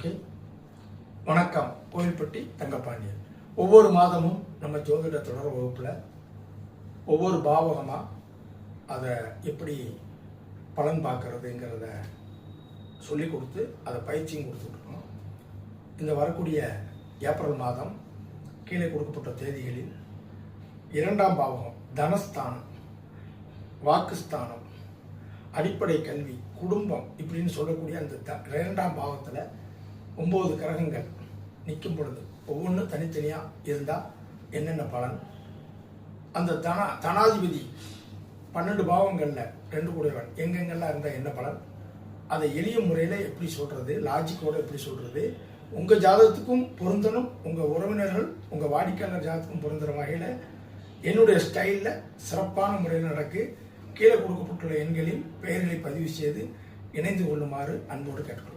Okay, வணக்கம். கோயில்பட்டி தங்கப்பாண்டியன். ஒவ்வொரு மாதமும் நம்ம ஜோதிட தொடர் வகுப்பில் ஒவ்வொரு பாவகமாக அதை எப்படி பலன் பார்க்கறதுங்கிறத சொல்லி கொடுத்து அதை பயிற்சியும் கொடுத்துட்ருக்கோம். இந்த வரக்கூடிய ஏப்ரல் மாதம் கீழே கொடுக்கப்பட்ட தேதிகளில் 2ஆம் பாவகம் தனஸ்தானம், வாக்குஸ்தானம், அடிப்படை கல்வி, குடும்பம் இப்படின்னு சொல்லக்கூடிய அந்த 2ஆம் பாவத்தில் 9 கிரகங்கள் நிற்கும் பொழுது ஒவ்வொன்றும் தனித்தனியாக இருந்தால் என்னென்ன பலன், அந்த தனாதிபதி 12 பாவங்களில் 2 கூடையவன் எங்கெங்கெல்லாம் இருந்தால் என்ன பலன், அதை எளிய முறையில் எப்படி சொல்கிறது, லாஜிக்கோடு எப்படி சொல்கிறது, உங்கள் ஜாதகத்துக்கும் பொருந்தணும், உங்கள் உறவினர்கள் உங்கள் வாடிக்கையாளர் ஜாதகத்துக்கும் பொருந்துகிற வகையில் என்னுடைய ஸ்டைலில் சிறப்பான முறையில் நடக்கு. கீழே கொடுக்கப்பட்டுள்ள எண்களில் பெயர்களை பதிவு செய்து இணைந்து கொள்ளுமாறு அன்போடு கேட்டுக்கொள்கிறேன்.